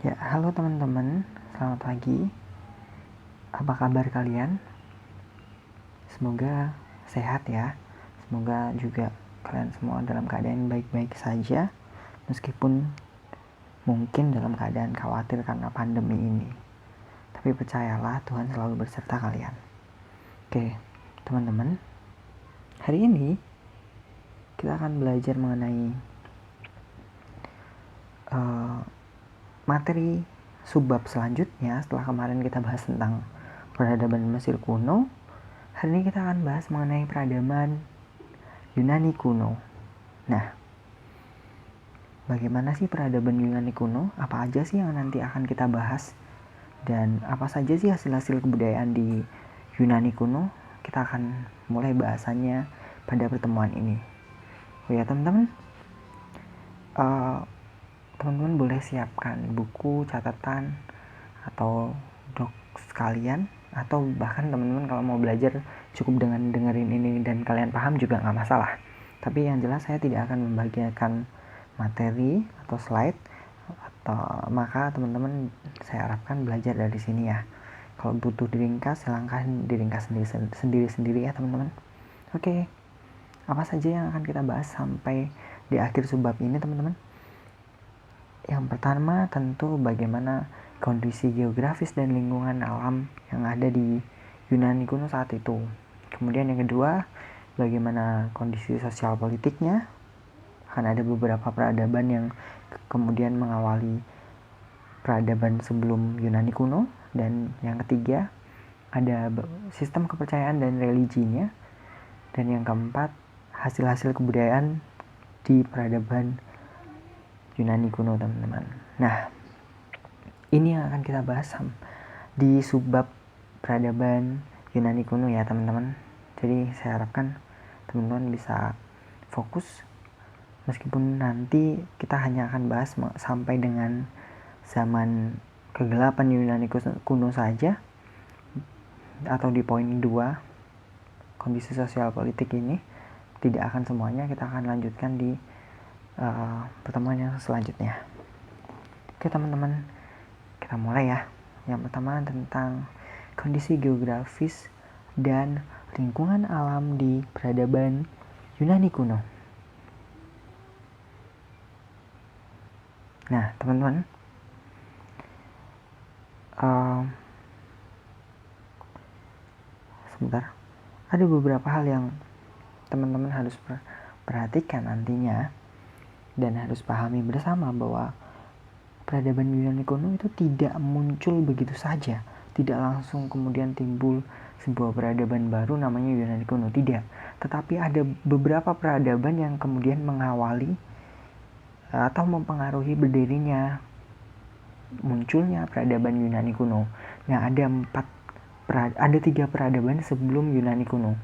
Ya, halo teman-teman, selamat pagi. Apa kabar kalian? Semoga sehat ya. Semoga juga kalian semua dalam keadaan baik-baik saja, meskipun mungkin dalam keadaan khawatir karena pandemi ini. Tapi percayalah, Tuhan selalu berserta kalian. Oke, teman-teman, hari ini kita akan belajar mengenai materi subbab selanjutnya. Setelah kemarin kita bahas tentang peradaban Mesir kuno, hari ini kita akan bahas mengenai peradaban Yunani kuno. Nah, bagaimana sih peradaban Yunani kuno? Apa aja sih yang nanti akan kita bahas? Dan apa saja sih hasil-hasil kebudayaan di Yunani kuno? Kita akan mulai bahasannya pada pertemuan ini. Oh ya teman-teman, teman-teman boleh siapkan buku, catatan, atau docs kalian, atau bahkan teman-teman kalau mau belajar cukup dengan dengerin ini dan kalian paham juga nggak masalah. Tapi yang jelas saya tidak akan membagikan materi atau slide, atau maka teman-teman saya harapkan belajar dari sini ya. Kalau butuh diringkas, silahkan diringkas sendiri-sendiri ya teman-teman. Oke, apa saja yang akan kita bahas sampai di akhir subbab ini teman-teman? Yang pertama tentu bagaimana kondisi geografis dan lingkungan alam yang ada di Yunani kuno saat itu. Kemudian yang kedua, bagaimana kondisi sosial politiknya. Akan ada beberapa peradaban yang kemudian mengawali peradaban sebelum Yunani kuno. Dan yang ketiga, ada sistem kepercayaan dan religinya. Dan yang keempat, hasil-hasil kebudayaan di peradaban Yunani kuno teman-teman. Nah, ini yang akan kita bahas di subbab peradaban Yunani kuno ya teman-teman. Jadi saya harapkan teman-teman bisa fokus, meskipun nanti kita hanya akan bahas sampai dengan zaman kegelapan Yunani kuno saja, atau di poin 2 kondisi sosial politik ini. Tidak akan semuanya, kita akan lanjutkan di pertemuan yang selanjutnya. Oke teman-teman, kita mulai ya. Yang pertama tentang kondisi geografis dan lingkungan alam di peradaban Yunani kuno. Nah teman-teman, sebentar, ada beberapa hal yang teman-teman harus perhatikan nantinya dan harus pahami bersama, bahwa peradaban Yunani kuno itu tidak muncul begitu saja, tidak langsung kemudian timbul sebuah peradaban baru namanya Yunani kuno, tidak. Tetapi ada beberapa peradaban yang kemudian mengawali atau mempengaruhi berdirinya munculnya peradaban Yunani kuno. Nah, ada 3 peradaban sebelum Yunani kuno.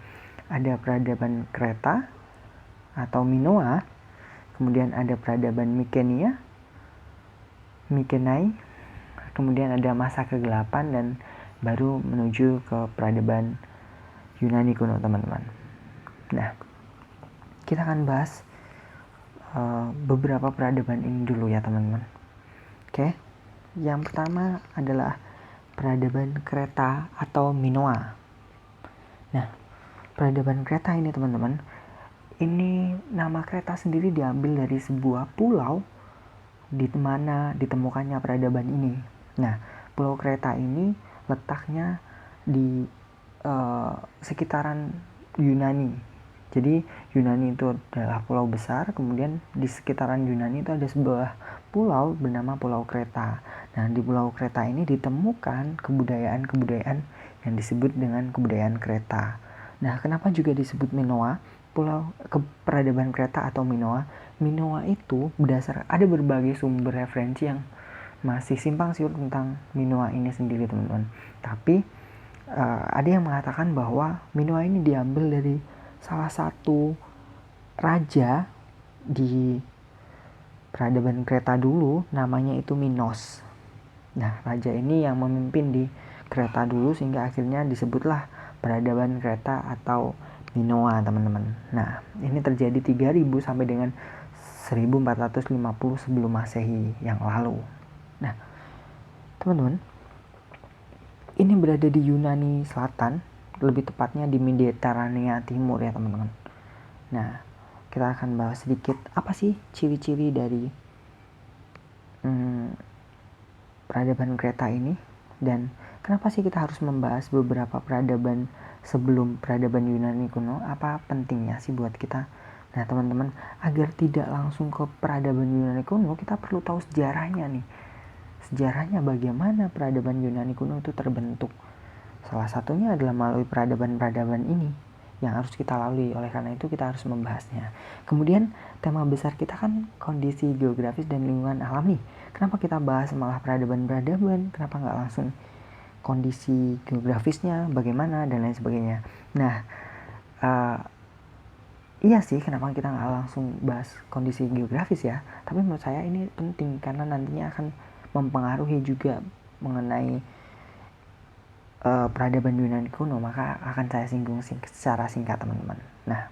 Ada peradaban Kreta atau Minoa, kemudian ada peradaban Mykenae, kemudian ada masa kegelapan, dan baru menuju ke peradaban Yunani kuno teman-teman. Nah, kita akan bahas beberapa peradaban ini dulu ya teman-teman. Oke, yang pertama adalah peradaban Kreta atau Minoa. Nah, peradaban Kreta ini teman-teman, ini nama Kreta sendiri diambil dari sebuah pulau di mana ditemukannya peradaban ini. Nah, pulau Kreta ini letaknya di sekitaran Yunani. Jadi Yunani itu adalah pulau besar, kemudian di sekitaran Yunani itu ada sebuah pulau bernama Pulau Kreta. Nah, di Pulau Kreta ini ditemukan kebudayaan-kebudayaan yang disebut dengan kebudayaan Kreta. Nah, kenapa juga disebut Minoa? Peradaban Kreta atau Minoa itu ada berbagai sumber referensi yang masih simpang siur tentang Minoa ini sendiri teman-teman. Tapi ada yang mengatakan bahwa Minoa ini diambil dari salah satu raja di peradaban Kreta dulu, namanya itu Minos. Nah, raja ini yang memimpin di Kreta dulu, sehingga akhirnya disebutlah peradaban Kreta atau Minoa teman-teman. Nah, ini terjadi 3000 sampai dengan 1450 sebelum Masehi yang lalu. Nah, Teman-teman, ini berada di Yunani Selatan, lebih tepatnya di Mediterania Timur ya teman-teman. Nah, kita akan bahas sedikit apa sih ciri-ciri dari peradaban Kreta ini, dan kenapa sih kita harus membahas beberapa peradaban sebelum peradaban Yunani kuno. Apa pentingnya sih buat kita? Nah teman-teman, agar tidak langsung ke peradaban Yunani kuno, kita perlu tahu sejarahnya nih. Sejarahnya bagaimana peradaban Yunani kuno itu terbentuk. Salah satunya adalah melalui peradaban-peradaban ini yang harus kita lalui. Oleh karena itu kita harus membahasnya. Kemudian tema besar kita kan kondisi geografis dan lingkungan alam nih. Kenapa kita bahas malah peradaban-peradaban? Kenapa nggak langsung kondisi geografisnya bagaimana dan lain sebagainya? Nah, iya sih, kenapa kita nggak langsung bahas kondisi geografis ya? Tapi menurut saya ini penting karena nantinya akan mempengaruhi juga mengenai peradaban Yunani kuno, maka akan saya singgung secara singkat teman-teman. Nah,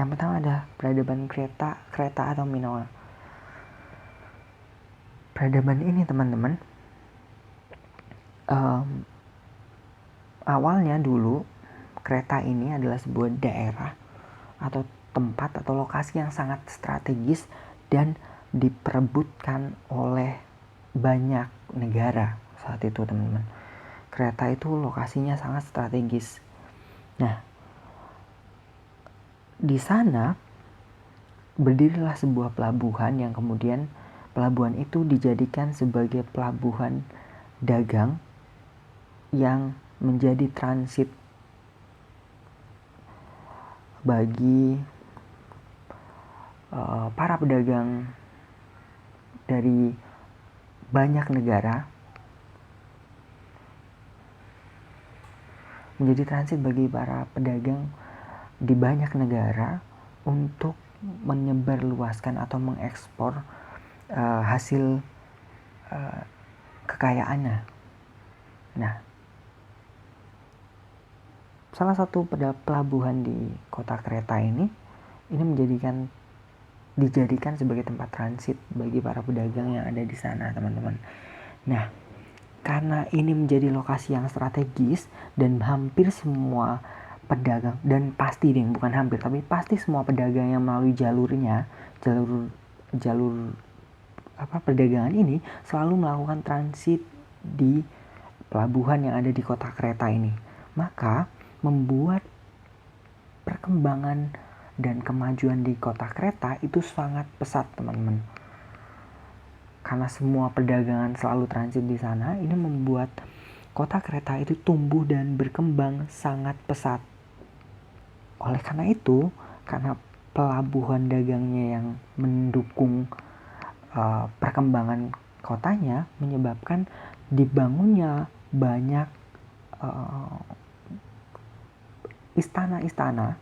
yang pertama ada peradaban Kreta atau Minoa. Peradaban ini teman-teman, awalnya dulu Kreta ini adalah sebuah daerah atau tempat atau lokasi yang sangat strategis dan diperebutkan oleh banyak negara saat itu teman-teman. Kreta itu lokasinya sangat strategis. Nah, di sana berdirilah sebuah pelabuhan yang kemudian pelabuhan itu dijadikan sebagai pelabuhan dagang yang menjadi transit bagi para pedagang dari banyak negara, menjadi transit bagi para pedagang di banyak negara untuk menyebarluaskan atau mengekspor hasil kekayaannya. Nah, salah satu pelabuhan di kota Kreta ini dijadikan sebagai tempat transit bagi para pedagang yang ada di sana, teman-teman. Nah, karena ini menjadi lokasi yang strategis dan hampir semua pedagang, dan pasti deh, bukan hampir tapi pasti semua pedagang yang melalui jalur perdagangan ini selalu melakukan transit di pelabuhan yang ada di kota Kreta ini. Maka membuat perkembangan dan kemajuan di kota Kreta itu sangat pesat, teman-teman. Karena semua perdagangan selalu transit di sana, ini membuat kota Kreta itu tumbuh dan berkembang sangat pesat. Oleh karena itu, karena pelabuhan dagangnya yang mendukung perkembangan kotanya, menyebabkan dibangunnya banyak istana-istana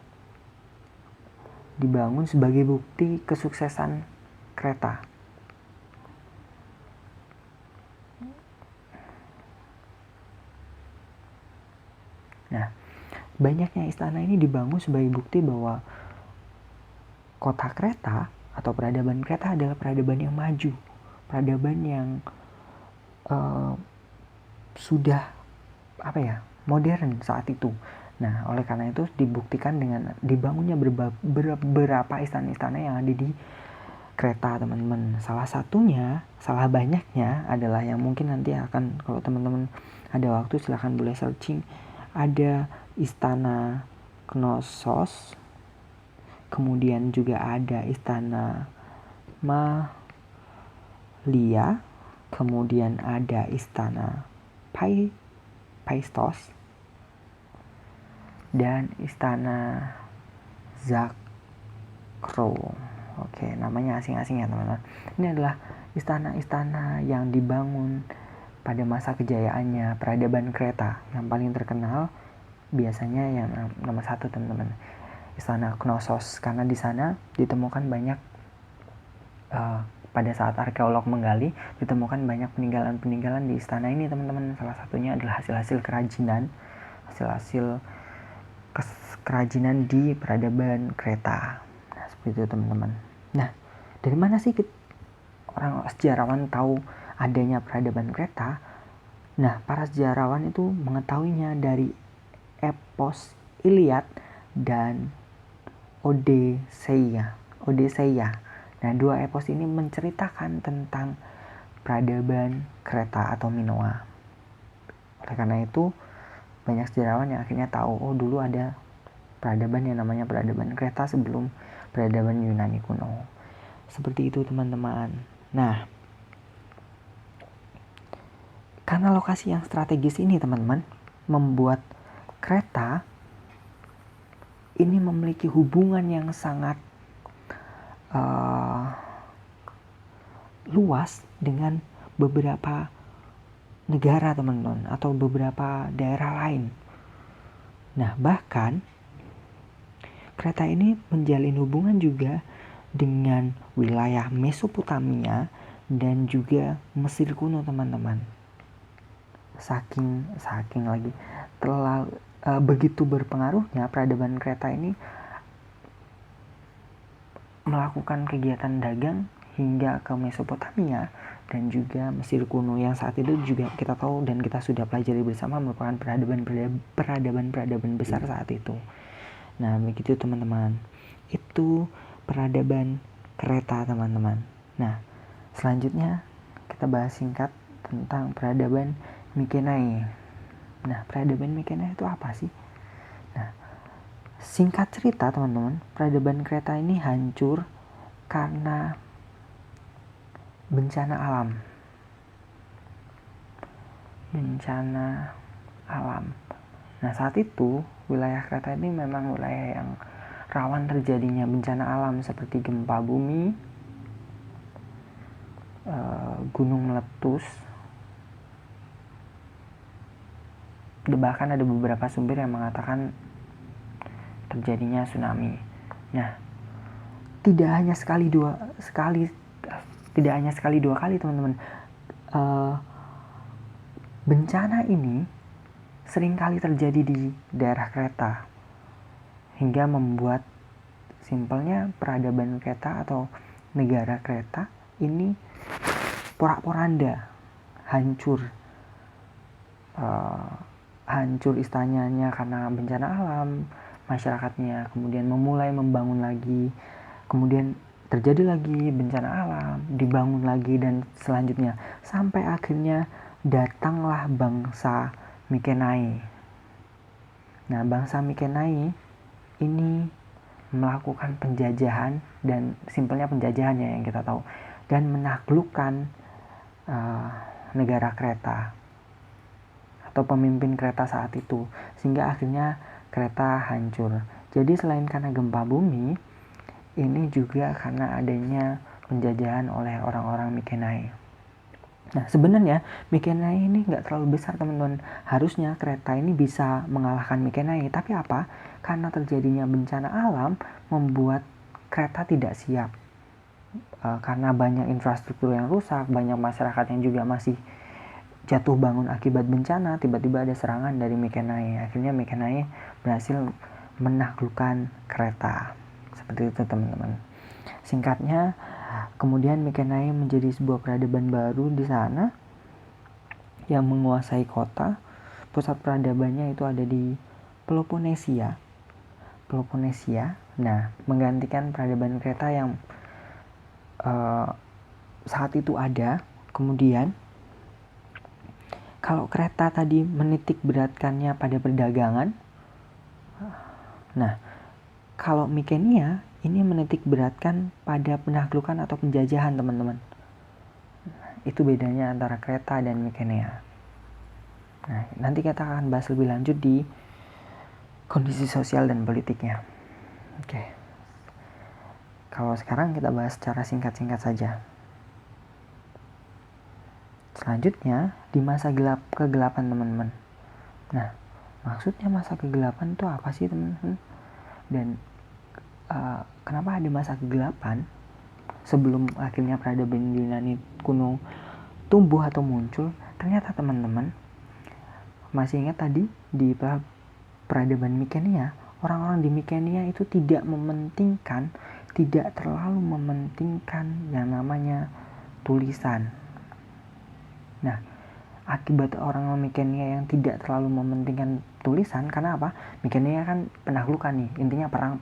dibangun sebagai bukti kesuksesan Kreta. Nah, banyaknya istana ini dibangun sebagai bukti bahwa kota Kreta atau peradaban Kreta adalah peradaban yang maju, peradaban yang sudah modern saat itu. Nah, oleh karena itu dibuktikan dengan dibangunnya beberapa istana-istana yang ada di Kreta, teman-teman. Salah banyaknya adalah yang mungkin nanti akan, kalau teman-teman ada waktu silahkan boleh searching. Ada istana Knossos, kemudian juga ada istana Malia, kemudian ada istana Paistos, dan istana Zakro. Oke, namanya asing-asing ya teman-teman. Ini adalah istana-istana yang dibangun pada masa kejayaannya peradaban Kreta. Yang paling terkenal biasanya yang nomor 1, teman-teman, istana Knossos, karena di sana ditemukan banyak pada saat arkeolog menggali, ditemukan banyak peninggalan-peninggalan di istana ini, teman-teman. Salah satunya adalah hasil-hasil kerajinan di peradaban Kreta. Nah, seperti itu, teman-teman. Nah, dari mana sih orang sejarawan tahu adanya peradaban Kreta? Nah, para sejarawan itu mengetahuinya dari epos Iliad dan Odyssea. Nah, dua epos ini menceritakan tentang peradaban Kreta atau Minoa. Oleh karena itu, banyak sejarawan yang akhirnya tahu, oh dulu ada peradaban yang namanya peradaban Kreta sebelum peradaban Yunani kuno. Seperti itu teman-teman. Nah, karena lokasi yang strategis ini teman-teman, membuat Kreta ini memiliki hubungan yang sangat luas dengan beberapa negara teman-teman, atau beberapa daerah lain. Nah, bahkan Kreta ini menjalin hubungan juga dengan wilayah Mesopotamia dan juga Mesir kuno teman-teman. Saking lagi terlalu begitu berpengaruhnya peradaban Kreta ini melakukan kegiatan dagang hingga ke Mesopotamia dan juga Mesir kuno yang saat itu juga kita tahu dan kita sudah pelajari bersama merupakan peradaban besar saat itu. Nah, begitu teman-teman. Itu peradaban Kreta teman-teman. Nah, selanjutnya kita bahas singkat tentang peradaban Mykenae. Nah, peradaban Mykenae itu apa sih? Nah, singkat cerita teman-teman, peradaban Kreta ini hancur karena bencana alam. Nah, saat itu wilayah Kreta ini memang wilayah yang rawan terjadinya bencana alam seperti gempa bumi, gunung meletus, bahkan ada beberapa sumber yang mengatakan terjadinya tsunami. Nah, tidak hanya sekali dua kali teman-teman. Bencana ini seringkali terjadi di daerah Kreta hingga membuat simpelnya peradaban Kreta atau negara Kreta ini porak-poranda, hancur istananya karena bencana alam, masyarakatnya kemudian memulai membangun lagi, kemudian terjadi lagi bencana alam, dibangun lagi, dan selanjutnya sampai akhirnya datanglah bangsa Mykenae. Nah, bangsa Mykenae ini melakukan penjajahan, dan simpelnya penjajahannya yang kita tahu, dan menaklukkan negara Kreta atau pemimpin Kreta saat itu, sehingga akhirnya Kreta hancur. Jadi selain karena gempa bumi, ini juga karena adanya penjajahan oleh orang-orang Mykenae. Nah, sebenarnya Mykenae ini nggak terlalu besar teman-teman. Harusnya Kreta ini bisa mengalahkan Mykenae, tapi apa? Karena terjadinya bencana alam membuat Kreta tidak siap. Karena banyak infrastruktur yang rusak, banyak masyarakat yang juga masih jatuh bangun akibat bencana, tiba-tiba ada serangan dari Mykenae. Akhirnya Mykenae berhasil menaklukkan Kreta. Seperti itu teman-teman. Singkatnya, kemudian Mykenae menjadi sebuah peradaban baru di sana yang menguasai kota. Pusat peradabannya itu ada di Peloponnesia. Nah, menggantikan peradaban Kreta yang saat itu ada. Kemudian kalau Kreta tadi menitik beratkannya pada perdagangan, nah kalau Mykenea ini menitik beratkan pada penaklukan atau penjajahan teman-teman. Itu bedanya antara Kreta dan Mykenea. Nah, nanti kita akan bahas lebih lanjut di kondisi sosial dan politiknya. Oke. Kalau sekarang kita bahas secara singkat-singkat saja. Selanjutnya, di masa kegelapan teman-teman. Nah, maksudnya masa kegelapan itu apa sih teman-teman? Dan kenapa ada masa kegelapan sebelum akhirnya peradaban Yunani kuno tumbuh atau muncul? Ternyata teman-teman masih ingat tadi di peradaban Mykenea, orang-orang di Mykenea itu tidak terlalu mementingkan yang namanya tulisan. Nah, akibat orang Mykenai yang tidak terlalu mementingkan tulisan. Karena apa? Mykenai kan penaklukan nih, intinya perang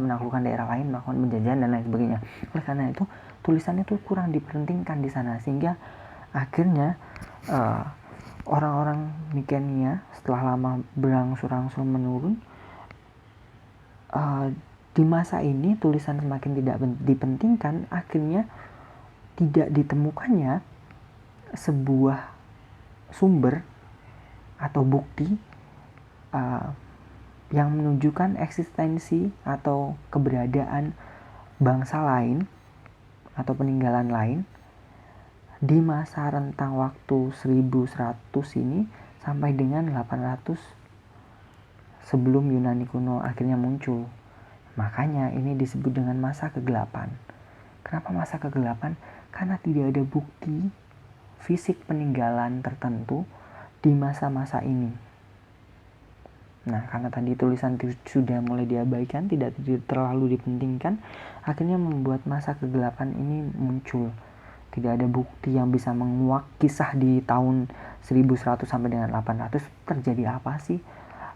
menaklukkan daerah lain, melakukan penjajahan dan lain sebagainya. Oleh karena itu tulisan itu kurang dipentingkan di sana, sehingga akhirnya orang-orang Mykenai setelah lama berangsur-angsur menurun. Di masa ini tulisan semakin tidak dipentingkan, akhirnya tidak ditemukannya sebuah sumber atau bukti yang menunjukkan eksistensi atau keberadaan bangsa lain atau peninggalan lain di masa rentang waktu 1100 ini sampai dengan 800 sebelum Yunani kuno akhirnya muncul. Makanya ini disebut dengan masa kegelapan. Kenapa masa kegelapan? Karena tidak ada bukti fisik peninggalan tertentu di masa-masa ini. Nah, karena tadi tulisan sudah mulai diabaikan, tidak terlalu dipentingkan, akhirnya membuat masa kegelapan ini muncul. Tidak ada bukti yang bisa menguak kisah di tahun 1100 sampai dengan 800 terjadi apa sih,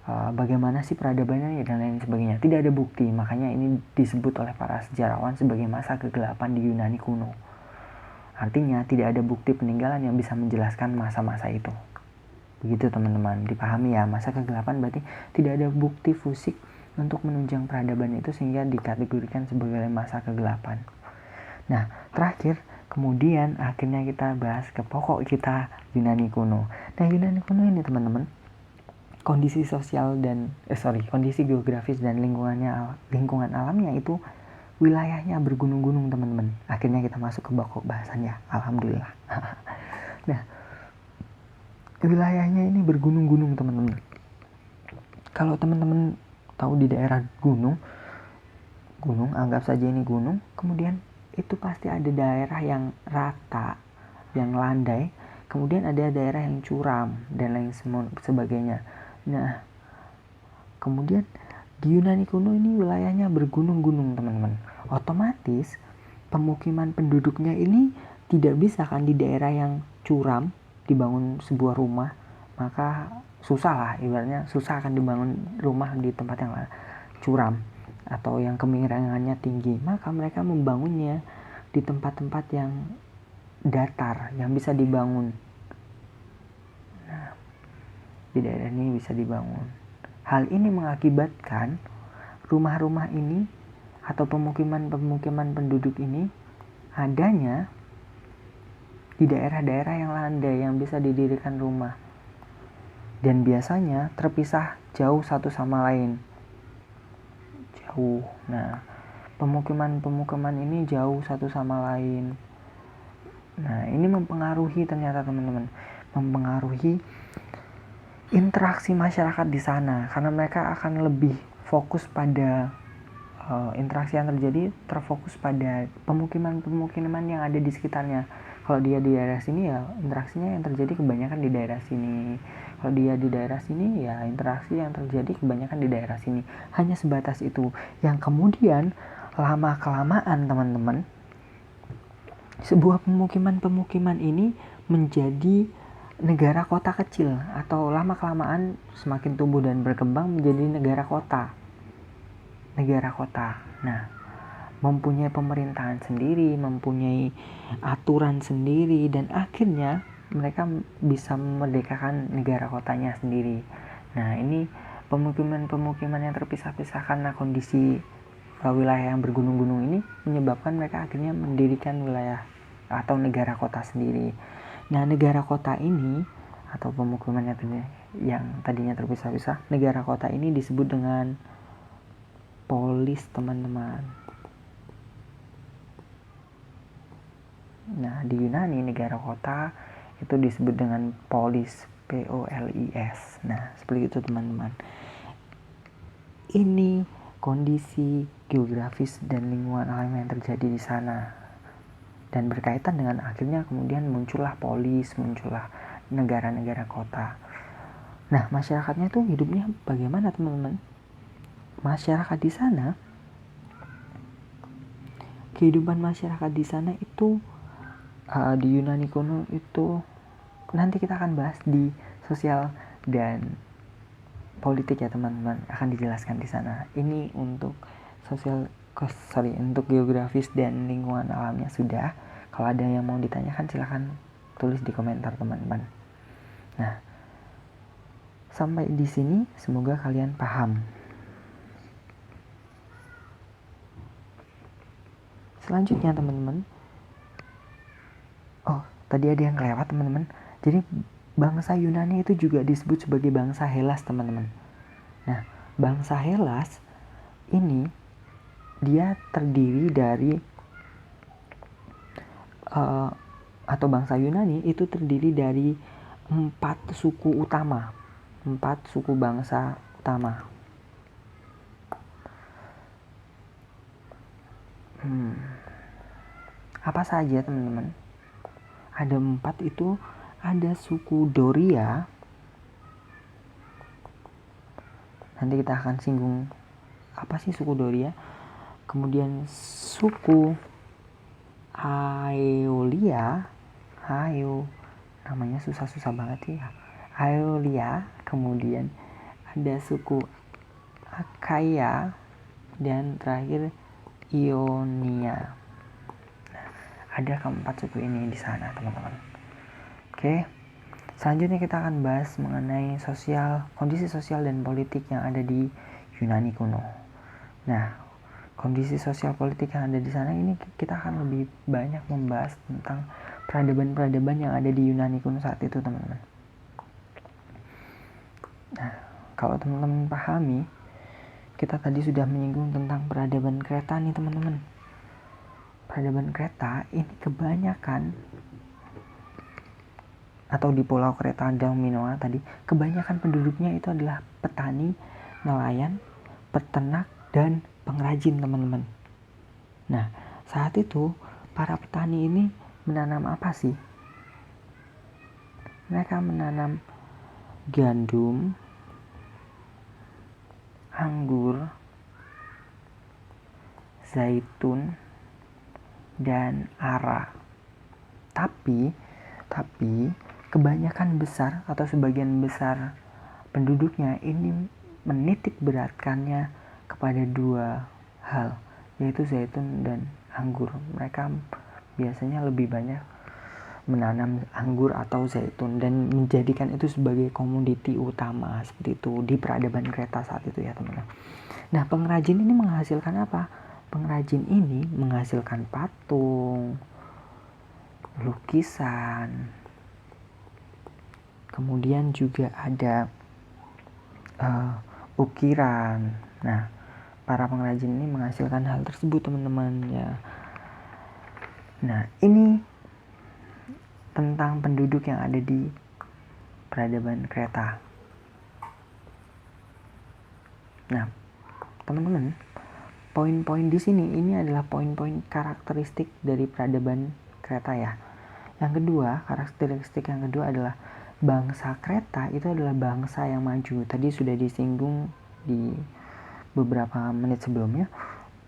bagaimana sih peradabannya dan lain sebagainya. Tidak ada bukti, makanya ini disebut oleh para sejarawan sebagai masa kegelapan di Yunani kuno. Artinya tidak ada bukti peninggalan yang bisa menjelaskan masa-masa itu. Begitu teman-teman, dipahami ya, masa kegelapan berarti tidak ada bukti fisik untuk menunjang peradaban itu sehingga dikategorikan sebagai masa kegelapan. Nah, terakhir, kemudian akhirnya kita bahas ke pokok kita, Yunani kuno. Nah, Yunani kuno ini teman-teman, kondisi sosial dan kondisi geografis dan lingkungan alamnya itu wilayahnya bergunung-gunung teman-teman. Akhirnya kita masuk ke pokok bahasannya, alhamdulillah. Nah, wilayahnya ini bergunung-gunung teman-teman. Kalau teman-teman tahu di daerah gunung anggap saja ini gunung, kemudian itu pasti ada daerah yang rata, yang landai, kemudian ada daerah yang curam dan lain sebagainya. Nah, kemudian di Yunani kuno ini wilayahnya bergunung-gunung teman-teman. Otomatis pemukiman penduduknya ini tidak bisa kan di daerah yang curam dibangun sebuah rumah, maka susah lah, ibaratnya susah akan dibangun rumah di tempat yang curam atau yang kemiringannya tinggi. Maka mereka membangunnya di tempat-tempat yang datar yang bisa dibangun. Nah, di daerah ini bisa dibangun. Hal ini mengakibatkan rumah-rumah ini atau pemukiman penduduk ini adanya di daerah-daerah yang landai yang bisa didirikan rumah, dan biasanya terpisah jauh satu sama lain. Jauh. Nah, pemukiman ini jauh satu sama lain. Nah, ini mempengaruhi ternyata teman-teman, mempengaruhi interaksi masyarakat di sana, karena mereka akan lebih fokus pada interaksi yang terjadi, terfokus pada pemukiman yang ada di sekitarnya. Kalau dia di daerah sini ya interaksinya yang terjadi kebanyakan di daerah sini. Kalau dia di daerah sini ya interaksi yang terjadi kebanyakan di daerah sini. Hanya sebatas itu. Yang kemudian lama-kelamaan teman-teman, sebuah pemukiman ini menjadi negara kota kecil, atau lama-kelamaan semakin tumbuh dan berkembang menjadi negara kota. Nah, mempunyai pemerintahan sendiri, mempunyai aturan sendiri, dan akhirnya mereka bisa memerdekakan negara kotanya sendiri. Nah, ini pemukiman yang terpisah-pisah karena kondisi wilayah yang bergunung-gunung ini menyebabkan mereka akhirnya mendirikan wilayah atau negara kota sendiri. Nah, negara kota ini atau pemukiman yang tadinya terpisah-pisah, negara kota ini disebut dengan polis teman-teman. Nah, di Yunani negara kota itu disebut dengan polis, POLIS. Nah, seperti itu teman-teman. Ini kondisi geografis dan lingkungan alam yang terjadi di sana. Dan berkaitan dengan akhirnya kemudian muncullah polis, muncullah negara-negara kota. Nah, masyarakatnya tuh hidupnya bagaimana teman-teman? Masyarakat di sana, kehidupan masyarakat di sana itu di Yunani kuno itu nanti kita akan bahas di sosial dan politik ya teman-teman, akan dijelaskan di sana. Ini untuk untuk geografis dan lingkungan alamnya sudah. Kalau ada yang mau ditanyakan silahkan tulis di komentar teman-teman. Nah, sampai di sini semoga kalian paham. Selanjutnya teman-teman, tadi ada yang kelewat teman-teman. Jadi bangsa Yunani itu juga disebut sebagai bangsa Hellas teman-teman. Nah, bangsa Hellas ini dia terdiri dari atau bangsa Yunani itu terdiri dari 4 suku utama, 4 suku bangsa utama. Apa saja teman-teman? Ada 4 itu, ada suku Doria. Nanti kita akan singgung apa sih suku Doria. Kemudian suku Aeolia, namanya susah-susah banget ya. Aeolia, kemudian ada suku Achaia, dan terakhir Ionia. Ada keempat suku ini di sana teman-teman. Oke, selanjutnya kita akan bahas mengenai kondisi sosial dan politik yang ada di Yunani kuno. Nah, kondisi sosial politik yang ada di sana ini kita akan lebih banyak membahas tentang peradaban-peradaban yang ada di Yunani kuno saat itu teman-teman. Nah, kalau teman-teman pahami, kita tadi sudah menyinggung tentang peradaban Kreta nih teman-teman. Peradaban Kreta ini kebanyakan, atau di Pulau Kreta dan Minoa tadi, kebanyakan penduduknya itu adalah petani, nelayan, peternak, dan pengrajin teman-teman. Nah, saat itu para petani ini menanam apa sih? Mereka menanam gandum, anggur, zaitun, dan ara. Tapi kebanyakan besar atau sebagian besar penduduknya ini menitik beratkannya kepada 2 hal, yaitu zaitun dan anggur. Mereka biasanya lebih banyak menanam anggur atau zaitun dan menjadikan itu sebagai komoditi utama seperti itu di peradaban Kreta saat itu ya teman-teman. Nah, pengrajin ini menghasilkan apa? Pengrajin ini menghasilkan patung, lukisan, kemudian juga ada ukiran. Nah, para pengrajin ini menghasilkan hal tersebut teman-teman ya. Nah, ini tentang penduduk yang ada di peradaban Kreta. Nah, teman-teman, poin-poin di sini ini adalah poin-poin karakteristik dari peradaban Kreta ya. Yang kedua, karakteristik yang kedua adalah bangsa Kreta itu adalah bangsa yang maju. Tadi sudah disinggung di beberapa menit sebelumnya,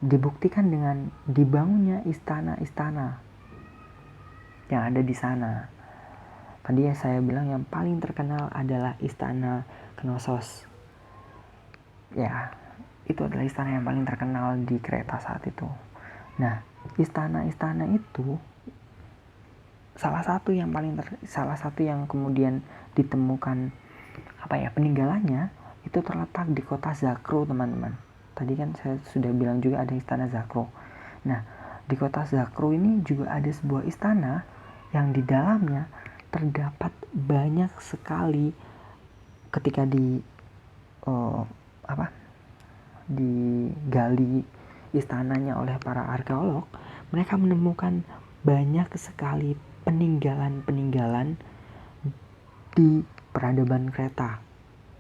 dibuktikan dengan dibangunnya istana-istana yang ada di sana. Tadi saya bilang yang paling terkenal adalah istana Knossos. Ya, itu adalah istana yang paling terkenal di Kreta saat itu. Nah, istana-istana itu salah satu yang kemudian ditemukan peninggalannya itu terletak di kota Zakro teman-teman. Tadi kan saya sudah bilang juga ada istana Zakro. Nah, di kota Zakro ini juga ada sebuah istana yang di dalamnya terdapat banyak sekali ketika digali istananya oleh para arkeolog, mereka menemukan banyak sekali peninggalan-peninggalan di peradaban Kreta.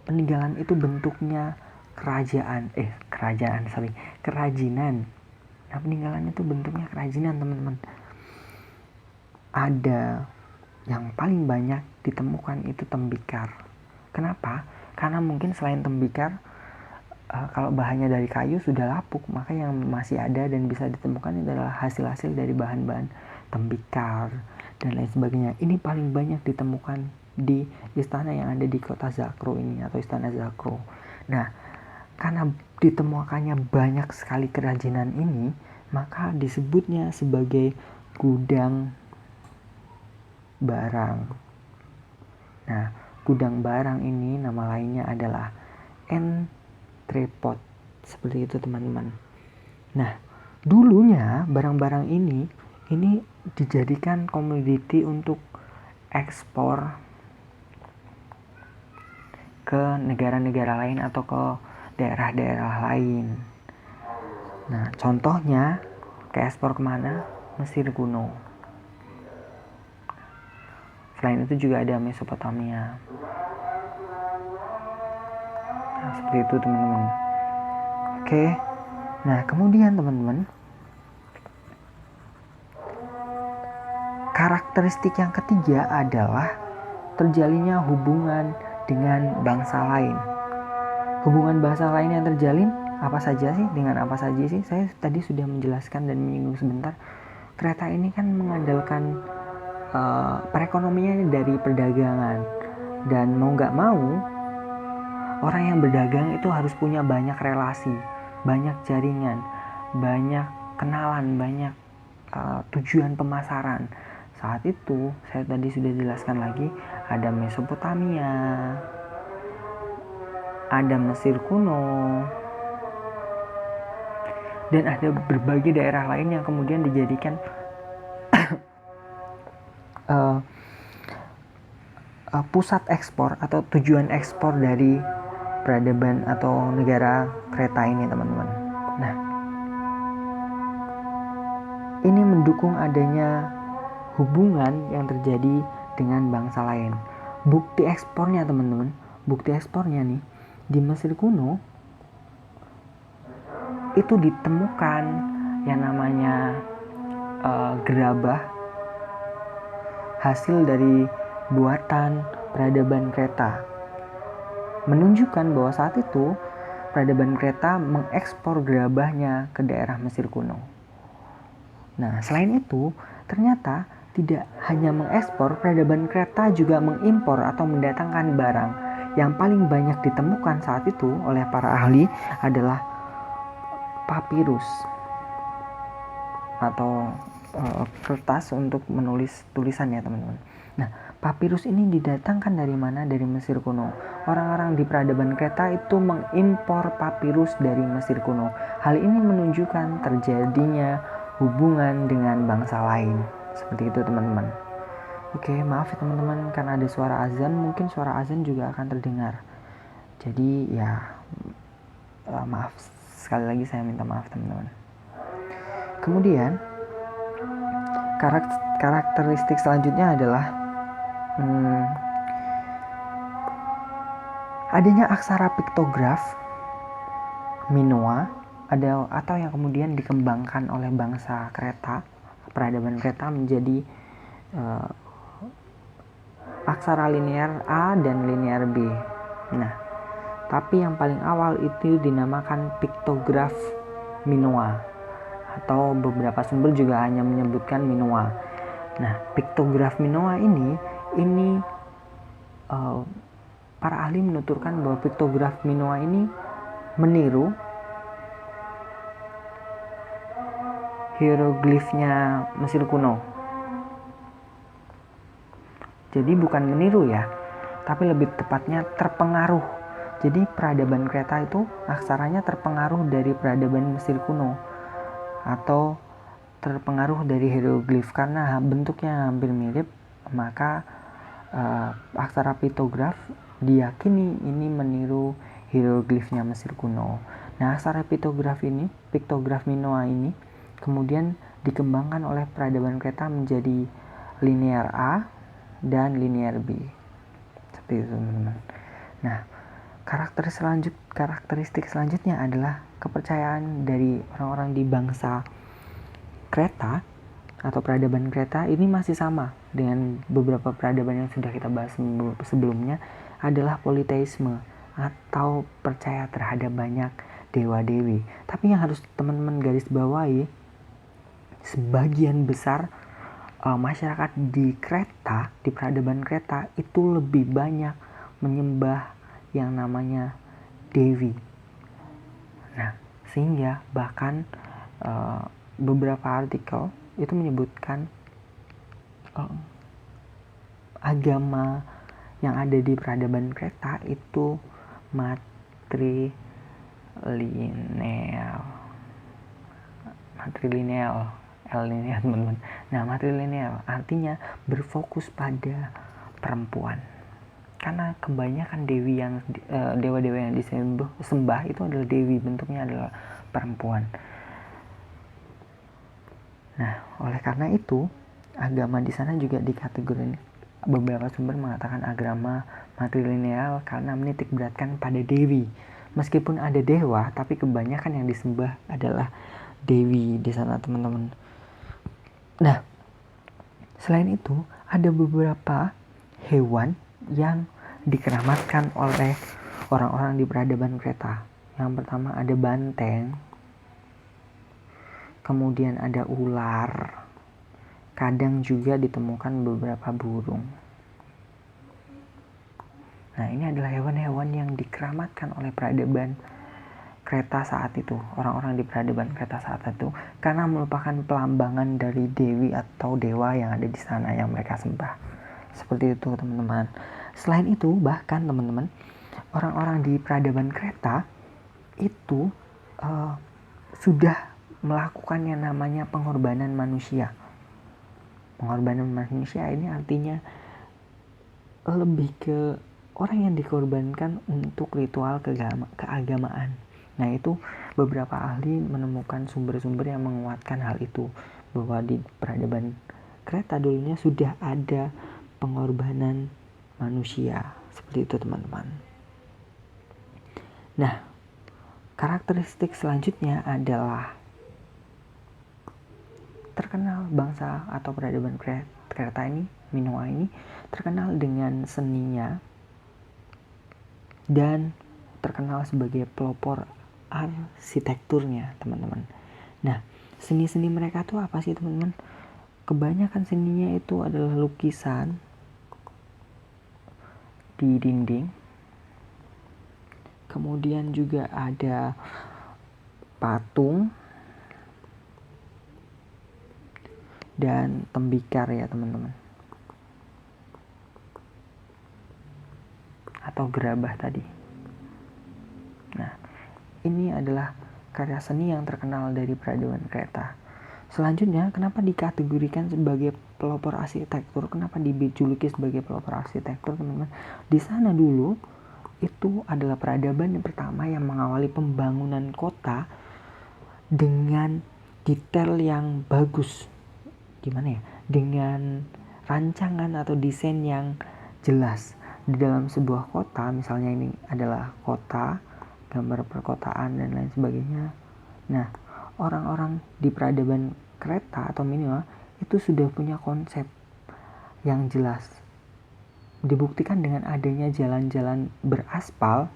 Peninggalan itu bentuknya kerajinan. Nah, peninggalan itu bentuknya kerajinan teman-teman. Ada yang paling banyak ditemukan itu tembikar. Kenapa? Karena mungkin selain tembikar, kalau bahannya dari kayu sudah lapuk, maka yang masih ada dan bisa ditemukan adalah hasil-hasil dari bahan-bahan tembikar dan lain sebagainya. Ini paling banyak ditemukan di istana yang ada di kota Zakro ini atau istana Zakro. Nah, karena ditemukannya banyak sekali kerajinan ini, maka disebutnya sebagai gudang barang. Nah, gudang barang ini nama lainnya adalah entrepot. Seperti itu teman-teman. Nah, dulunya barang-barang ini dijadikan komoditi untuk ekspor ke negara-negara lain atau ke daerah-daerah lain. Nah, contohnya ke ekspor kemana? Mesir kuno. Selain itu juga ada Mesopotamia. Nah, seperti itu teman-teman. Oke. Nah, kemudian teman-teman, karakteristik yang ketiga adalah terjalinnya hubungan dengan bangsa lain. Hubungan bangsa lain yang terjalin apa saja sih? Dengan apa saja sih? Saya tadi sudah menjelaskan dan menyinggung sebentar. Kereta ini kan mengandalkan perekonomiannya dari perdagangan, dan mau gak mau orang yang berdagang itu harus punya banyak relasi, banyak jaringan, banyak kenalan, banyak tujuan pemasaran. Saat itu saya tadi sudah jelaskan lagi, ada Mesopotamia, ada Mesir kuno, dan ada berbagai daerah lain yang kemudian dijadikan pusat ekspor atau tujuan ekspor dari peradaban atau negara kereta ini teman-teman. Nah, ini mendukung adanya hubungan yang terjadi dengan bangsa lain. Bukti ekspornya teman-teman, bukti ekspornya nih di Mesir kuno itu ditemukan yang namanya gerabah hasil dari buatan peradaban Kreta, menunjukkan bahwa saat itu peradaban Kreta mengekspor gerabahnya ke daerah Mesir kuno. Nah, selain itu ternyata tidak hanya mengekspor, peradaban Kreta juga mengimpor atau mendatangkan barang. Yang paling banyak ditemukan saat itu oleh para ahli adalah papirus atau kertas untuk menulis tulisan ya teman-teman. Nah, papirus ini didatangkan dari mana? Dari Mesir kuno. Orang-orang di peradaban Kreta itu mengimpor papirus dari Mesir kuno. Hal ini menunjukkan terjadinya hubungan dengan bangsa lain. Seperti itu teman-teman. Oke, maaf ya teman-teman, karena ada suara azan, mungkin suara azan juga akan terdengar. Jadi ya maaf, sekali lagi saya minta maaf teman-teman. Kemudian karakteristik selanjutnya adalah adanya aksara piktograf Minoa atau yang kemudian dikembangkan oleh bangsa Kreta, peradaban Kreta menjadi aksara linear A dan linear B. Nah, tapi yang paling awal itu dinamakan piktograf Minoa, atau beberapa sumber juga hanya menyebutkan Minoa. Nah, piktograf Minoa ini para ahli menuturkan bahwa piktograf Minoa ini meniru hieroglifnya Mesir kuno. Jadi bukan meniru ya, tapi lebih tepatnya terpengaruh. Jadi peradaban Kreta itu aksaranya terpengaruh dari peradaban Mesir kuno atau terpengaruh dari hieroglif karena bentuknya hampir mirip, maka aksara piktograf diyakini ini meniru hieroglifnya Mesir kuno. Nah, aksara piktograf Minoa ini kemudian dikembangkan oleh peradaban Kreta menjadi linear A dan linear B. Seperti itu teman-teman. Nah, karakteristik selanjutnya adalah kepercayaan dari orang-orang di bangsa Kreta atau peradaban Kreta ini masih sama dengan beberapa peradaban yang sudah kita bahas sebelumnya, adalah politeisme atau percaya terhadap banyak dewa-dewi. Tapi yang harus teman-teman garis bawahi, sebagian besar masyarakat di Kreta, di peradaban Kreta itu lebih banyak menyembah yang namanya Dewi. Nah, sehingga bahkan beberapa artikel itu menyebutkan agama yang ada di peradaban Kreta itu matrilineal teman-teman. Nah, matrilineal artinya berfokus pada perempuan. Karena kebanyakan dewi yang dewa-dewa yang disembah itu adalah dewi, bentuknya adalah perempuan. Nah, oleh karena itu agama di sana juga dikategorikan, beberapa sumber mengatakan agama matrilineal karena menitik beratkan pada dewi. Meskipun ada dewa, tapi kebanyakan yang disembah adalah dewi di sana, teman-teman. Nah, selain itu ada beberapa hewan yang dikeramatkan oleh orang-orang di peradaban Kreta. Yang pertama ada banteng, kemudian ada ular, kadang juga ditemukan beberapa burung. Nah, ini adalah hewan-hewan yang dikeramatkan oleh peradaban Kreta saat itu, orang-orang di peradaban Kreta saat itu, karena merupakan pelambangan dari dewi atau dewa yang ada di sana yang mereka sembah. Seperti itu, teman-teman. Selain itu, bahkan teman-teman, orang-orang di peradaban Kreta itu sudah melakukan yang namanya pengorbanan manusia. Pengorbanan manusia ini artinya lebih ke orang yang dikorbankan untuk ritual keagamaan. Nah, itu beberapa ahli menemukan sumber-sumber yang menguatkan hal itu, bahwa di peradaban Kreta dulunya sudah ada pengorbanan manusia. Seperti itu, teman-teman. Nah, karakteristik selanjutnya adalah terkenal bangsa atau peradaban Kreta ini, Minoa ini, terkenal dengan seninya dan terkenal sebagai pelopor arsitekturnya, teman-teman. Nah, seni-seni mereka tuh apa sih, teman-teman? Kebanyakan seninya itu adalah lukisan di dinding. Kemudian juga ada patung dan tembikar ya, teman-teman. Atau gerabah tadi. Nah, ini adalah karya seni yang terkenal dari peradaban Kreta. Selanjutnya, kenapa dikategorikan sebagai pelopor arsitektur? Kenapa dijuluki sebagai pelopor arsitektur, teman-teman? Di sana dulu itu adalah peradaban yang pertama yang mengawali pembangunan kota dengan detail yang bagus. Gimana ya? Dengan rancangan atau desain yang jelas. Di dalam sebuah kota, misalnya ini adalah kota, gambar perkotaan dan lain sebagainya. Nah, orang-orang di peradaban Kreta atau Minoa itu sudah punya konsep yang jelas. Dibuktikan dengan adanya jalan-jalan beraspal.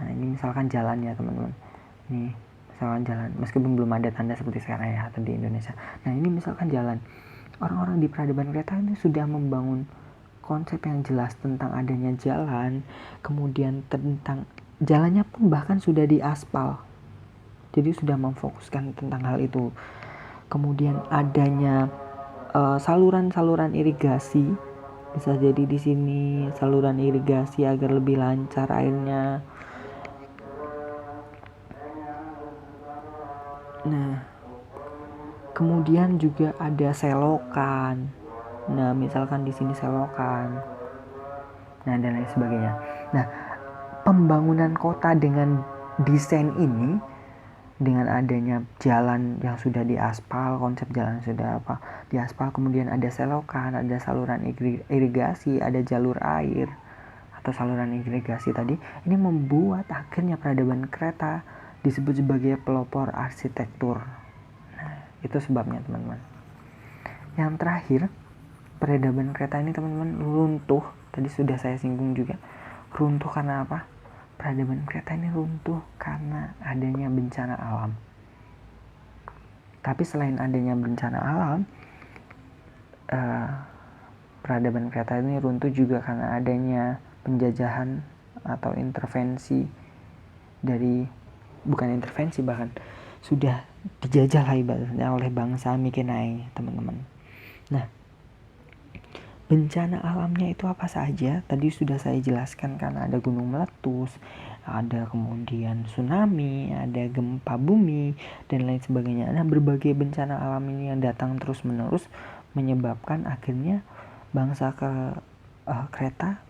Nah, ini misalkan jalan ya, teman-teman. Ini misalkan jalan, meskipun belum ada tanda seperti sekarang ya atau di Indonesia. Nah, ini misalkan jalan. Orang-orang di peradaban Kreta ini sudah membangun konsep yang jelas tentang adanya jalan, kemudian tentang jalannya pun bahkan sudah diaspal. Jadi sudah memfokuskan tentang hal itu. Kemudian adanya saluran-saluran irigasi, bisa jadi di sini saluran irigasi agar lebih lancar airnya. Nah, kemudian juga ada selokan. Nah, misalkan di sini selokan. Nah, dan lain sebagainya. Nah, pembangunan kota dengan desain ini, dengan adanya jalan yang sudah diaspal, konsep jalan sudah diaspal, kemudian ada selokan, ada saluran irigasi, ada jalur air atau saluran irigasi tadi, ini membuat akhirnya peradaban Kreta disebut sebagai pelopor arsitektur. Nah, itu sebabnya, teman-teman. Yang terakhir, peradaban Kreta ini, teman-teman, runtuh. Tadi sudah saya singgung juga. Runtuh karena apa? Peradaban Kreta ini runtuh karena adanya bencana alam. Tapi selain adanya bencana alam, peradaban kereta ini runtuh juga karena adanya penjajahan atau intervensi dari, bukan intervensi, bahkan sudah dijajah lah ibaratnya oleh bangsa Mikenai, teman-teman. Nah, bencana alamnya itu apa saja? Tadi sudah saya jelaskan, karena ada gunung meletus, ada kemudian tsunami, ada gempa bumi, dan lain sebagainya. Nah, berbagai bencana alam ini yang datang terus-menerus menyebabkan akhirnya bangsa kereta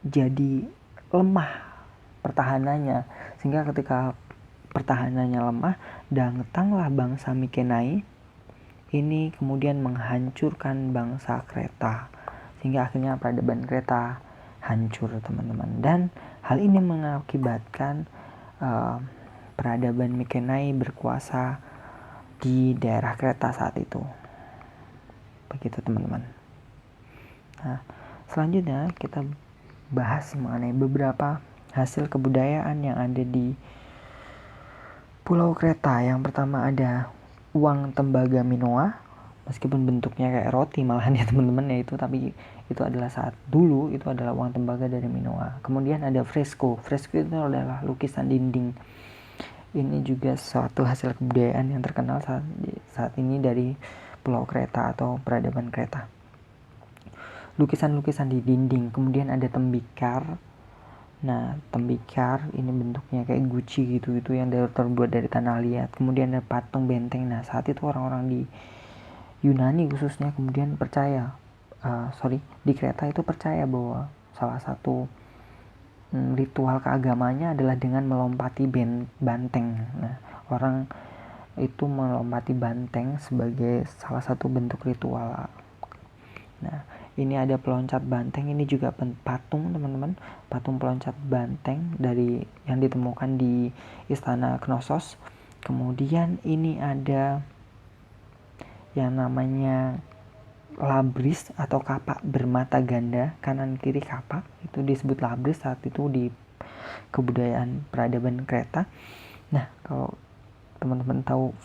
jadi lemah pertahanannya. Sehingga ketika pertahanannya lemah, datanglah bangsa Mikenai ini kemudian menghancurkan bangsa kereta, sehingga akhirnya peradaban kereta hancur, teman-teman. Dan hal ini mengakibatkan peradaban Mikenai berkuasa di daerah kereta saat itu. Begitu, teman-teman. Nah, selanjutnya kita bahas mengenai beberapa hasil kebudayaan yang ada di Pulau Kreta. Yang pertama ada uang tembaga Minoa, meskipun bentuknya kayak roti malahan ya teman-teman ya, tapi itu adalah saat dulu itu adalah uang tembaga dari Minoa. Kemudian ada fresko itu adalah lukisan dinding. Ini juga suatu hasil kebudayaan yang terkenal saat ini dari Pulau Kreta atau peradaban Kreta. Lukisan-lukisan di dinding. Kemudian ada tembikar. Nah, tembikar ini bentuknya kayak guci gitu yang terbuat dari tanah liat. Kemudian ada patung benteng. Nah, saat itu orang-orang di Yunani khususnya kemudian percaya, di Kreta itu percaya bahwa salah satu ritual keagamanya adalah dengan melompati banteng. Nah, orang itu melompati banteng sebagai salah satu bentuk ritual. Nah, ini ada peloncat banteng, ini juga patung, teman-teman. Patung peloncat banteng dari yang ditemukan di Istana Knossos. Kemudian ini ada yang namanya labris atau kapak bermata ganda, kanan kiri kapak, itu disebut labris saat itu di kebudayaan peradaban Kreta. Nah, kalau teman-teman tahu,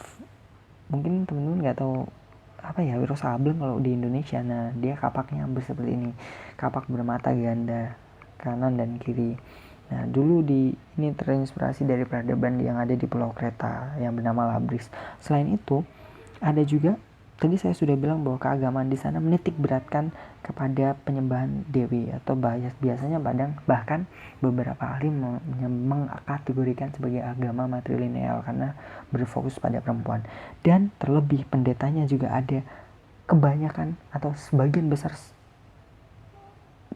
mungkin teman-teman nggak tahu apa ya, Wiro Sableng kalau di Indonesia. Nah, dia kapaknya seperti ini, kapak bermata ganda kanan dan kiri. Nah, dulu ini terinspirasi dari peradaban yang ada di Pulau Kreta yang bernama Labris. Selain itu, ada juga, tadi saya sudah bilang bahwa keagamaan di sana menitik beratkan kepada penyembahan dewi, atau biasanya bahkan beberapa ahli mengkategorikan sebagai agama matrilineal karena berfokus pada perempuan. Dan terlebih pendetanya juga ada kebanyakan atau sebagian besar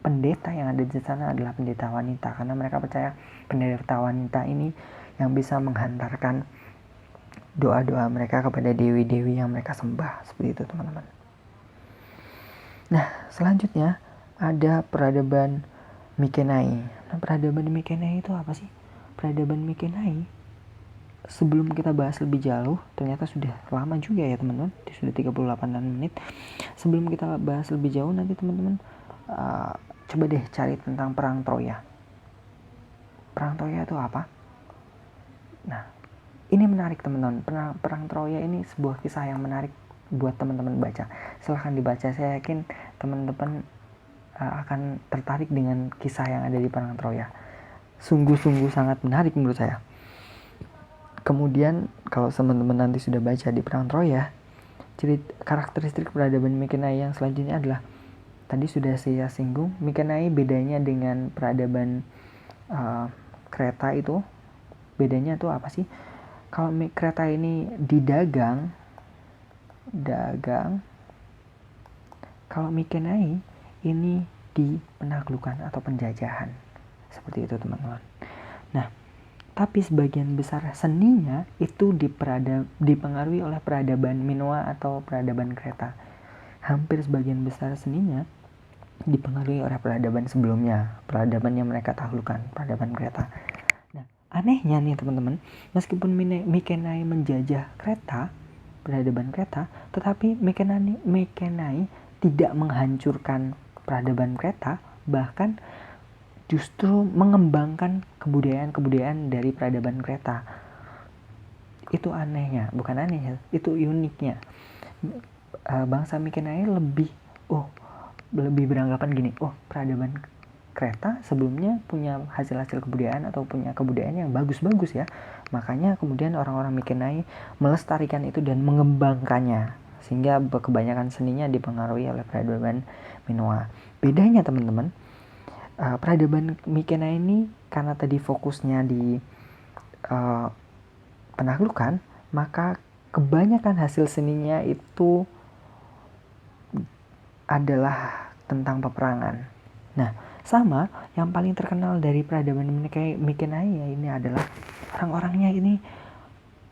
pendeta yang ada di sana adalah pendeta wanita, karena mereka percaya pendeta wanita ini yang bisa menghantarkan doa-doa mereka kepada dewi-dewi yang mereka sembah. Seperti itu, teman-teman. Nah, selanjutnya ada peradaban Mikenai. Nah, peradaban Mikenai itu apa sih? Peradaban Mikenai, sebelum kita bahas lebih jauh, ternyata sudah lama juga ya teman-teman, sudah 38 menit. Sebelum kita bahas lebih jauh, nanti teman-teman coba deh cari tentang perang Troya. Perang Troya itu apa? Nah, ini menarik teman-teman. Perang Troya ini sebuah kisah yang menarik buat teman-teman baca. Silahkan dibaca, saya yakin teman-teman akan tertarik dengan kisah yang ada di perang Troya. Sungguh-sungguh sangat menarik menurut saya. Kemudian kalau teman-teman nanti sudah baca di perang Troya, karakteristik peradaban Mikenai yang selanjutnya adalah, tadi sudah saya singgung, Mikenai bedanya dengan peradaban Kreta itu, bedanya tuh apa sih? Kalau Kreta ini dagang. Kalau Mikenai ini di penaklukan atau penjajahan. Seperti itu, teman-teman. Nah, tapi sebagian besar seninya itu dipengaruhi oleh peradaban Minoa atau peradaban Kreta. Hampir sebagian besar seninya dipengaruhi oleh peradaban sebelumnya, peradaban yang mereka taklukkan, peradaban Kreta. Nah, anehnya nih teman-teman, meskipun Mikenai menjajah Kreta, peradaban Kreta, tetapi Mikenai tidak menghancurkan peradaban Kreta, bahkan justru mengembangkan kebudayaan dari peradaban Kreta. Itu anehnya, bukan aneh ya, itu uniknya. Bangsa Mikenai lebih lebih beranggapan gini, peradaban Kreta sebelumnya punya hasil-hasil kebudayaan atau punya kebudayaan yang bagus-bagus ya. Makanya kemudian orang-orang Mikenai melestarikan itu dan mengembangkannya, sehingga kebanyakan seninya dipengaruhi oleh peradaban Minoa. Bedanya teman-teman, peradaban Mikenai ini karena tadi fokusnya di penaklukan, maka kebanyakan hasil seninya itu adalah tentang peperangan. Nah, sama yang paling terkenal dari peradaban Mikenai ya ini adalah orang-orangnya ini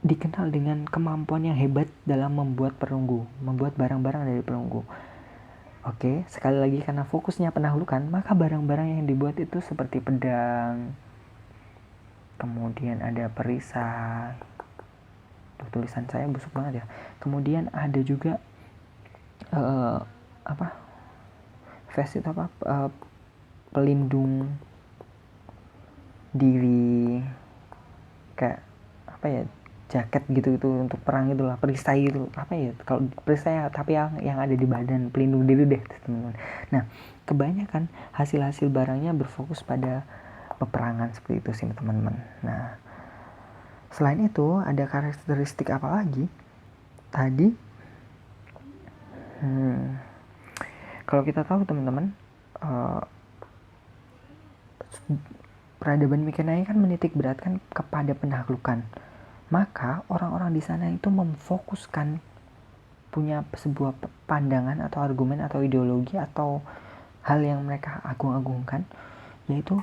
dikenal dengan kemampuan yang hebat dalam membuat perunggu, membuat barang-barang dari perunggu. Oke, sekali lagi karena fokusnya penaklukan, maka barang-barang yang dibuat itu seperti pedang, kemudian ada perisai. Tulisan saya busuk banget ya. Kemudian ada juga vest itu pelindung diri, kayak jaket gitu untuk perang itulah, perisai itu kalau perisai tapi yang ada di badan, pelindung diri deh teman-teman. Nah, kebanyakan hasil-hasil barangnya berfokus pada peperangan seperti itu sih teman-teman. Nah, selain itu ada karakteristik apa lagi tadi? Kalau kita tahu teman-teman, peradaban Mikenai kan menitik beratkan kepada penaklukan. Maka orang-orang di sana itu memfokuskan punya sebuah pandangan atau argumen atau ideologi atau hal yang mereka agung-agungkan, yaitu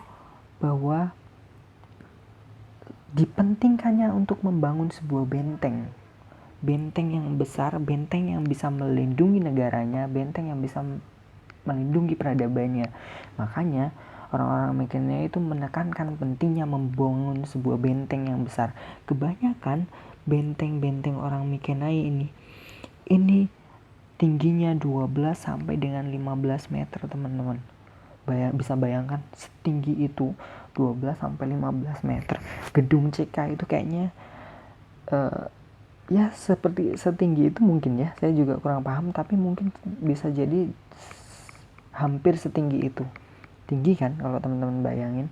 bahwa dipentingkannya untuk membangun sebuah benteng yang besar, benteng yang bisa melindungi negaranya, benteng yang bisa melindungi peradabannya. Makanya orang-orang Mikenai itu menekankan pentingnya membangun sebuah benteng yang besar. Kebanyakan benteng-benteng orang Mikenai ini tingginya 12 sampai dengan 15 meter teman-teman. Bisa bayangkan setinggi itu 12 sampai 15 meter. Gedung CK itu kayaknya ya seperti setinggi itu mungkin ya. Saya juga kurang paham, tapi mungkin bisa jadi hampir setinggi itu. Tinggi kan kalau teman-teman bayangin.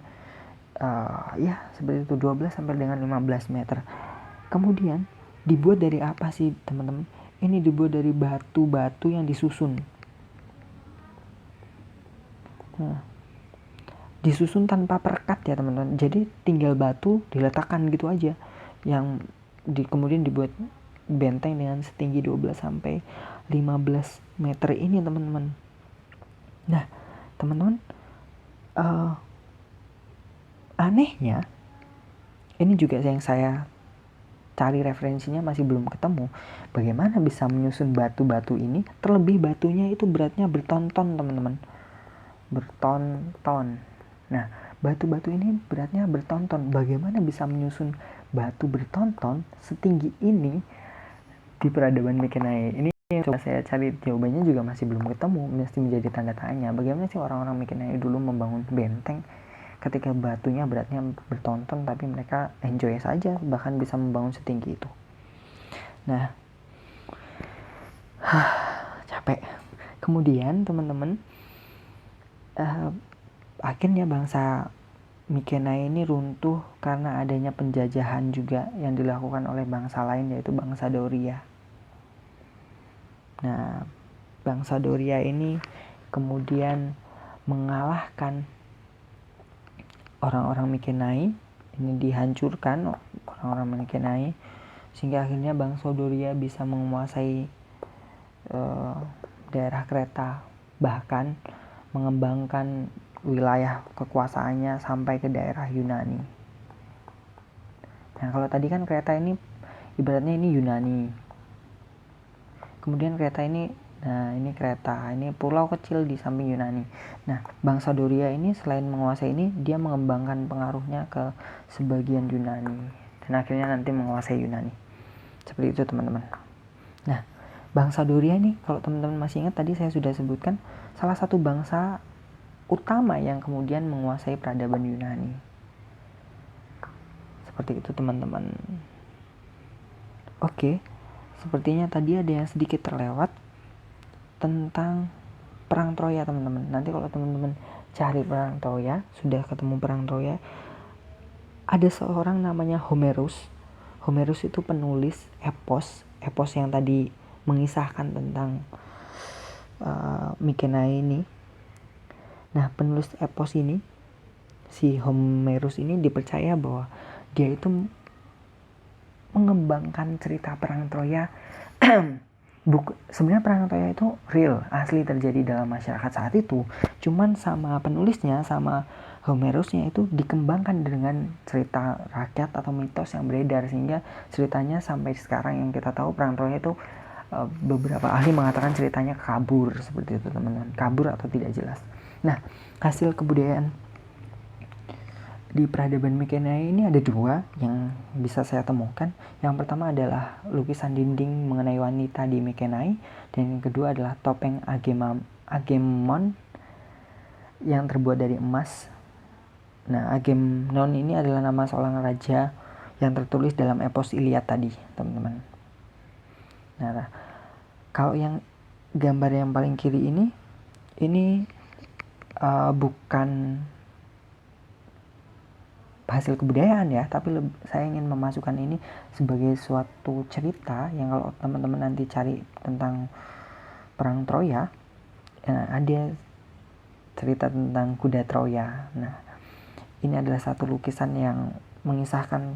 Ya seperti itu, 12 sampai dengan 15 meter. Kemudian dibuat dari apa sih teman-teman? Ini dibuat dari batu-batu yang disusun. Nah, disusun tanpa perekat ya teman-teman. Jadi tinggal batu diletakkan gitu aja. Yang kemudian dibuat benteng dengan setinggi 12 sampai 15 meter ini teman-teman. Nah, teman-teman, anehnya ini juga yang saya cari referensinya masih belum ketemu. Bagaimana bisa menyusun batu-batu ini? Terlebih batunya itu beratnya bertonton teman-teman. Bertonton. Nah, batu-batu ini beratnya bertonton. Bagaimana bisa menyusun batu bertonton setinggi ini di peradaban Mikenai? Ini yang coba saya cari jawabannya juga masih belum ketemu. Mesti menjadi tanda tanya. Bagaimana sih orang-orang Mikenai dulu membangun benteng ketika batunya beratnya bertonton, tapi mereka enjoy saja bahkan bisa membangun setinggi itu. Nah, capek. Kemudian teman-teman, akhirnya bangsa Mikenai ini runtuh karena adanya penjajahan juga yang dilakukan oleh bangsa lain, yaitu bangsa Doria. Nah, bangsa Doria ini kemudian mengalahkan orang-orang Mikenai, ini dihancurkan orang-orang Mikenai, sehingga akhirnya bangsa Doria bisa menguasai daerah Kreta, bahkan mengembangkan wilayah kekuasaannya sampai ke daerah Yunani. Nah, kalau tadi kan Kreta ini ibaratnya ini Yunani. Kemudian Kreta ini, nah ini Kreta, ini pulau kecil di samping Yunani. Nah, bangsa Doria ini selain menguasai ini, dia mengembangkan pengaruhnya ke sebagian Yunani dan akhirnya nanti menguasai Yunani. Seperti itu teman-teman. Nah, bangsa Doria ini kalau teman-teman masih ingat tadi saya sudah sebutkan salah satu bangsa utama yang kemudian menguasai peradaban Yunani. Seperti itu teman-teman. Oke, sepertinya tadi ada yang sedikit terlewat tentang perang Troya teman-teman. Nanti kalau teman-teman cari perang Troya, sudah ketemu perang Troya, ada seorang namanya Homerus. Homerus itu penulis epos yang tadi mengisahkan tentang Mykenae ini. Nah, penulis epos ini, si Homerus ini dipercaya bahwa dia itu mengembangkan cerita perang Troya. Sebenarnya perang Troya itu real, asli terjadi dalam masyarakat saat itu. Cuman sama penulisnya, sama Homerusnya itu dikembangkan dengan cerita rakyat atau mitos yang beredar, sehingga ceritanya sampai sekarang yang kita tahu perang Troya itu beberapa ahli mengatakan ceritanya kabur, seperti itu teman-teman, kabur atau tidak jelas. Nah, hasil kebudayaan di peradaban Mykenae ini ada 2 yang bisa saya temukan. Yang pertama adalah lukisan dinding mengenai wanita di Mykenae, dan yang kedua adalah topeng Agamemnon yang terbuat dari emas. Nah, Agamemnon ini adalah nama seorang raja yang tertulis dalam epos Iliad tadi, teman-teman. Nah, kalau yang gambar yang paling kiri ini bukan hasil kebudayaan ya, tapi saya ingin memasukkan ini sebagai suatu cerita yang kalau teman-teman nanti cari tentang perang Troya, ada cerita tentang kuda Troya. Nah, ini adalah satu lukisan yang mengisahkan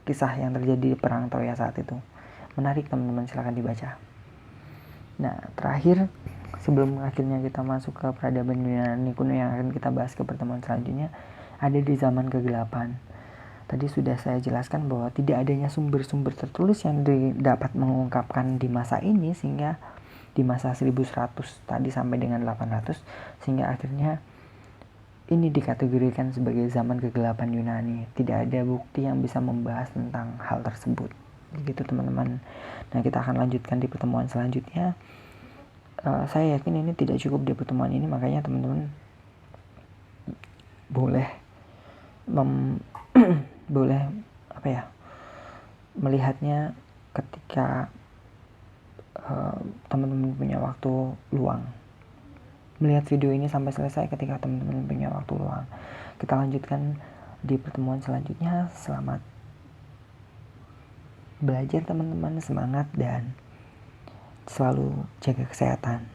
kisah yang terjadi di perang Troya saat itu. Menarik teman-teman, silakan dibaca. Nah, terakhir sebelum akhirnya kita masuk ke peradaban Yunani kuno yang akan kita bahas ke pertemuan selanjutnya, ada di zaman kegelapan. Tadi sudah saya jelaskan bahwa tidak adanya sumber-sumber tertulis yang dapat mengungkapkan di masa ini, sehingga di masa 1100 tadi sampai dengan 800, sehingga akhirnya ini dikategorikan sebagai zaman kegelapan Yunani. Tidak ada bukti yang bisa membahas tentang hal tersebut. Begitu teman-teman. Nah, kita akan lanjutkan di pertemuan selanjutnya. Saya yakin ini tidak cukup di pertemuan ini, makanya teman-teman boleh melihatnya ketika teman-teman punya waktu luang. Melihat video ini sampai selesai ketika teman-teman punya waktu luang. Kita lanjutkan di pertemuan selanjutnya. Selamat belajar teman-teman, semangat dan selalu jaga kesehatan.